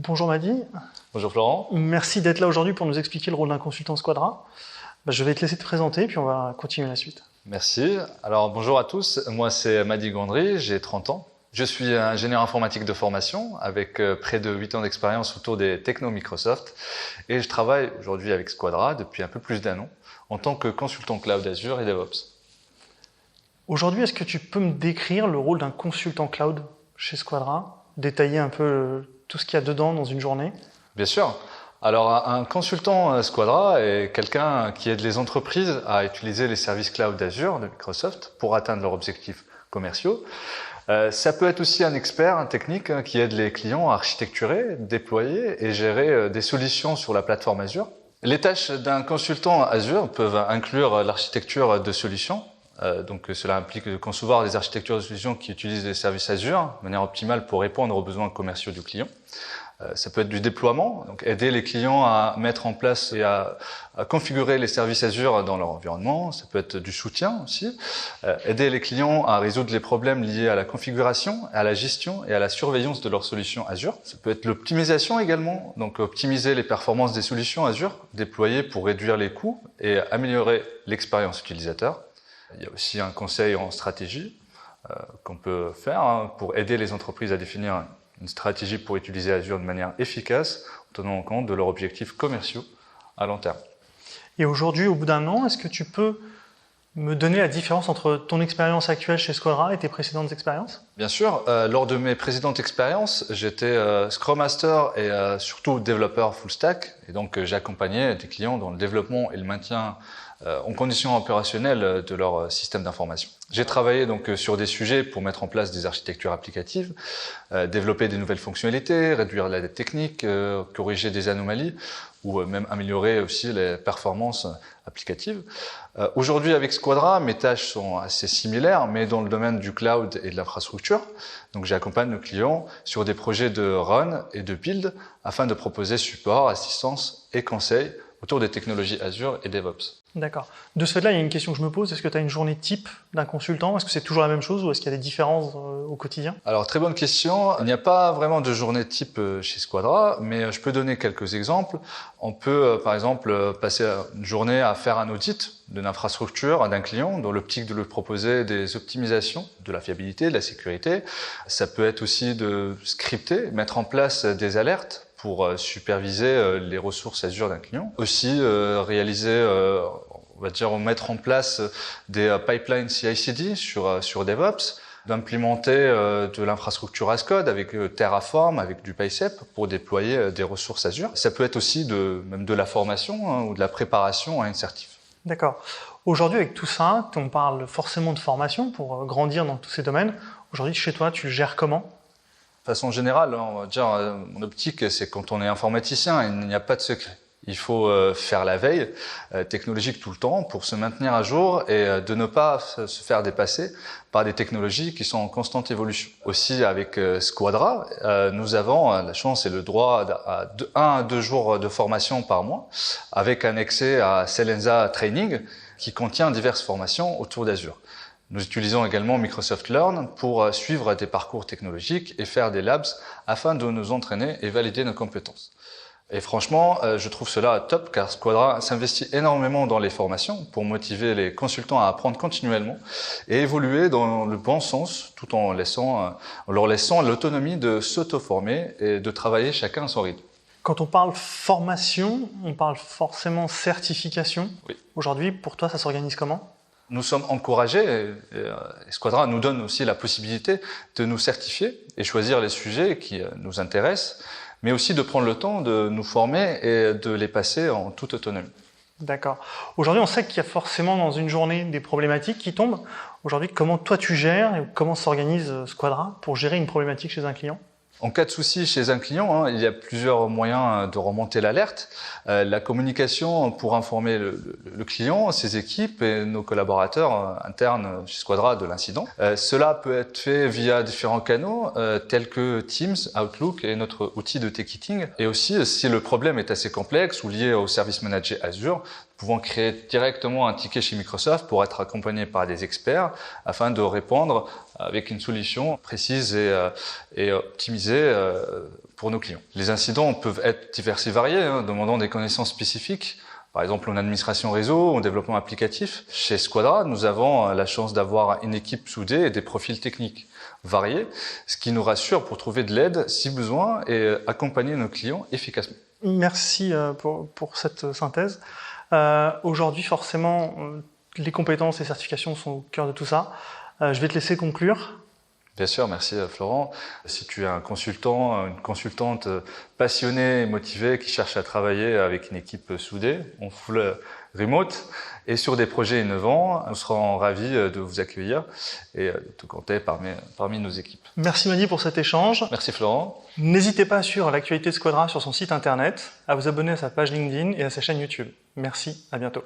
Bonjour Madi. Bonjour Florent. Merci d'être là aujourd'hui pour nous expliquer le rôle d'un consultant Squadra. Je vais te laisser te présenter puis on va continuer la suite. Merci. Alors bonjour à tous, moi c'est Madi Gondry, j'ai 30 ans. Je suis ingénieur informatique de formation avec près de 8 ans d'expérience autour des technos Microsoft et je travaille aujourd'hui avec Squadra depuis un peu plus d'1 an en tant que consultant cloud Azure et DevOps. Aujourd'hui, est-ce que tu peux me décrire le rôle d'un consultant cloud chez Squadra, détailler un peu tout ce qu'il y a dedans dans une journée? Bien sûr. Alors un consultant Squadra est quelqu'un qui aide les entreprises à utiliser les services cloud Azure de Microsoft pour atteindre leurs objectifs commerciaux. Ça peut être aussi un expert, un technique qui aide les clients à architecturer, déployer et gérer des solutions sur la plateforme Azure. Les tâches d'un consultant Azure peuvent inclure l'architecture de solutions. Donc cela implique de concevoir des architectures de solutions qui utilisent les services Azure de manière optimale pour répondre aux besoins commerciaux du client. Ça peut être du déploiement, donc aider les clients à mettre en place et à configurer les services Azure dans leur environnement. Ça peut être du soutien aussi, aider les clients à résoudre les problèmes liés à la configuration, à la gestion et à la surveillance de leurs solutions Azure. Ça peut être l'optimisation également, donc optimiser les performances des solutions Azure déployées pour réduire les coûts et améliorer l'expérience utilisateur. Il y a aussi un conseil en stratégie qu'on peut faire pour aider les entreprises à définir une stratégie pour utiliser Azure de manière efficace en tenant compte de leurs objectifs commerciaux à long terme. Et aujourd'hui, au bout d'1 an, est-ce que tu peux me donner la différence entre ton expérience actuelle chez Squadra et tes précédentes expériences? Bien sûr, lors de mes précédentes expériences, j'étais Scrum Master et surtout développeur full stack. Et donc j'accompagnais des clients dans le développement et le maintien en conditions opérationnelles de leur système d'information. J'ai travaillé donc sur des sujets pour mettre en place des architectures applicatives, développer des nouvelles fonctionnalités, réduire la dette technique, corriger des anomalies ou même améliorer aussi les performances applicatives. Aujourd'hui avec Squadra, mes tâches sont assez similaires, mais dans le domaine du cloud et de l'infrastructure. Donc j'accompagne nos clients sur des projets de run et de build afin de proposer support, assistance et conseils autour des technologies Azure et DevOps. D'accord. De ce fait-là, il y a une question que je me pose. Est-ce que tu as une journée type d'un consultant? Est-ce que c'est toujours la même chose ou est-ce qu'il y a des différences au quotidien? Alors, très bonne question. Il n'y a pas vraiment de journée type chez Squadra, mais je peux donner quelques exemples. On peut, par exemple, passer une journée à faire un audit de l'infrastructure d'un client dans l'optique de lui proposer des optimisations de la fiabilité, de la sécurité. Ça peut être aussi de scripter, mettre en place des alertes pour superviser les ressources Azure d'un client. Aussi réaliser, on va dire, mettre en place des pipelines CI/CD sur DevOps, d'implémenter de l'infrastructure as code avec Terraform, avec du Bicep pour déployer des ressources Azure. Ça peut être aussi même de la formation ou de la préparation à une certif. D'accord. Aujourd'hui, avec tout ça, on parle forcément de formation pour grandir dans tous ces domaines. Aujourd'hui, chez toi, tu le gères comment? De façon générale, on va dire, mon optique, c'est quand on est informaticien, il n'y a pas de secret. Il faut faire la veille technologique tout le temps pour se maintenir à jour et de ne pas se faire dépasser par des technologies qui sont en constante évolution. Aussi, avec Squadra, nous avons la chance et le droit à 1 à 2 jours de formation par mois, avec un accès à Selenza Training qui contient diverses formations autour d'Azure. Nous utilisons également Microsoft Learn pour suivre des parcours technologiques et faire des labs afin de nous entraîner et valider nos compétences. Et franchement, je trouve cela top car Squadra s'investit énormément dans les formations pour motiver les consultants à apprendre continuellement et évoluer dans le bon sens tout en leur laissant l'autonomie de s'auto-former et de travailler chacun à son rythme. Quand on parle formation, on parle forcément certification. Oui. Aujourd'hui, pour toi, ça s'organise comment? Nous sommes encouragés, et Squadra nous donne aussi la possibilité de nous certifier et choisir les sujets qui nous intéressent, mais aussi de prendre le temps de nous former et de les passer en toute autonomie. D'accord. Aujourd'hui, on sait qu'il y a forcément dans une journée des problématiques qui tombent. Aujourd'hui, comment toi tu gères et comment s'organise Squadra pour gérer une problématique chez un client? En cas de souci chez un client, il y a plusieurs moyens de remonter l'alerte. La communication pour informer le client, ses équipes et nos collaborateurs internes chez Squadra de l'incident. Cela peut être fait via différents canaux tels que Teams, Outlook et notre outil de ticketing. Et aussi, si le problème est assez complexe ou lié au service manager Azure, pouvant créer directement un ticket chez Microsoft pour être accompagné par des experts afin de répondre avec une solution précise et optimisée pour nos clients. Les incidents peuvent être divers et variés, demandant des connaissances spécifiques. Par exemple, en administration réseau, en développement applicatif. Chez Squadra, nous avons la chance d'avoir une équipe soudée et des profils techniques variés, ce qui nous rassure pour trouver de l'aide si besoin et accompagner nos clients efficacement. Merci pour cette synthèse. Aujourd'hui, forcément, les compétences et certifications sont au cœur de tout ça. Je vais te laisser conclure. Bien sûr, merci Florent. Si tu es un consultant, une consultante passionnée et motivée qui cherche à travailler avec une équipe soudée, en full remote et sur des projets innovants, nous serons ravis de vous accueillir et de te compter parmi nos équipes. Merci Mehdi pour cet échange. Merci Florent. N'hésitez pas à suivre l'actualité de Squadra sur son site internet, à vous abonner à sa page LinkedIn et à sa chaîne YouTube. Merci, à bientôt.